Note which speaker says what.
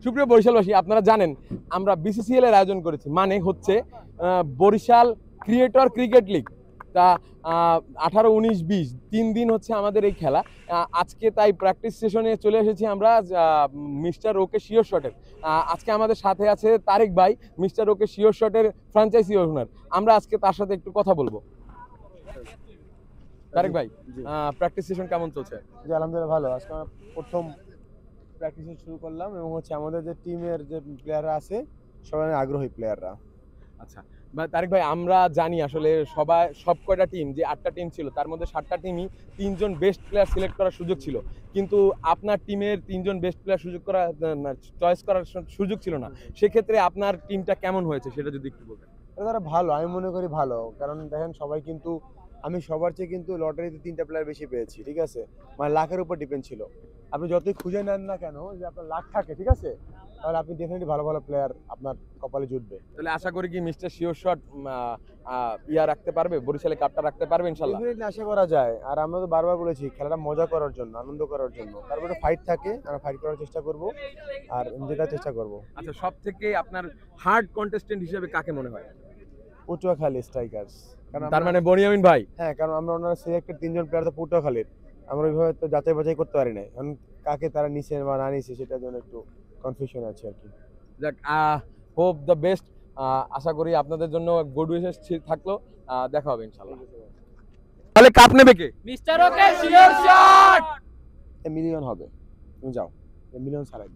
Speaker 1: সুপ্রিয় বরিশালবাসী, আপনারা জানেন আমরা বিসিসিএল এর আয়োজন করেছি, মানে হচ্ছে বরিশাল ক্রিয়েটর ক্রিকেট লিগ। তা 18, 19, 20 3 দিন হচ্ছে আমাদের এই খেলা। আজকে তাই প্র্যাকটিস সেশনে চলে এসেছি আমরা মিস্টার ওকে শিওর শটের। আজকে আমাদের সাথে আছে তারেক ভাই, মিস্টার ওকে শিওর শটের ফ্র্যাঞ্চাইজি ওনার। আমরা আজকে তার সাথে একটু কথা বলবো। তারেক ভাই, প্র্যাকটিস সেশন কেমন চলছে?
Speaker 2: জি আলহামদুলিল্লাহ ভালো। আজকে আমরা প্রথম প্র্যাকটিস শুরু করলাম এবং হচ্ছে আমাদের যে টিমের যে প্লেয়াররা আছে সবাই আগ্রহী প্লেয়াররা।
Speaker 1: আচ্ছা তারেক ভাই, আমরা জানি আসলে সব কয়টা টিম, যে 8টা টিম ছিল তার মধ্যে 7টা টিমই 3জন বেস্ট প্লেয়ার সিলেক্ট করার সুযোগ ছিল, কিন্তু আপনার টিমের 3জন বেস্ট প্লেয়ার চয়েস করার সুযোগ ছিল না। সেক্ষেত্রে আপনার টিমটা কেমন হয়েছে সেটা যদি একটু বলতেন।
Speaker 2: তারা ভালো, আমি মনে করি ভালো, কারণ দেখেন সবাই কিন্তু আমি সবার চেয়ে কিন্তু লটারিতে 3টা প্লেয়ার বেশি পেয়েছি, ঠিক আছে, মানে লাখের উপর ডিপেন্ড ছিল। আপনি যতই খুঁজে নেন না কেন, যে আপনার লাখ থাকে, ঠিক আছে, তাহলে আপনি ডেফিনেটলি ভালো ভালো প্লেয়ার আপনার কপালে জুটবে।
Speaker 1: তাহলে আশা করি কি মিস্টার শিওর শট ইয়া রাখতে পারবে, বরিশালে কাপটা রাখতে পারবে ইনশাআল্লাহ?
Speaker 2: ডেফিনেটলি আশা করা যায়। আর আমরা তো বারবার বলেছি খেলাটা মজা করার জন্য, আনন্দ করার জন্য, তারপরে ফাইট থাকে, আমরা ফাইট করার চেষ্টা করব আর জেতার চেষ্টা করব।
Speaker 1: আচ্ছা, সব থেকে আপনার হার্ড কন্টেস্টেন্ট হিসেবে কাকে মনে হয়?
Speaker 2: পটুয়াখালী স্ট্রাইকার্স।
Speaker 1: তার মানে বনিয়ামিন ভাই।
Speaker 2: হ্যাঁ, কারণ আমরা ওনারা সিলেক্টেড 3জন প্লেয়ার তো পটুয়াখালীর, আমরা ওইভাবে তো যাচাই বাছাই করতে পারি নাই, কারণ কাকে তারা নিছে বা না নিছে সেটার জন্য একটু কনফিউশন আছে আর কি।
Speaker 1: যাক, হোপ দ্য বেস্ট। আশা করি আপনাদের জন্য গুড উইশেস থাকলো। দেখা হবে ইনশাআল্লাহ। তাহলে কাপ নেবে কে?
Speaker 3: Mister okay sure shot.
Speaker 2: Million হবে, তুমি যাও, মিলিয়ন ছাড়াই।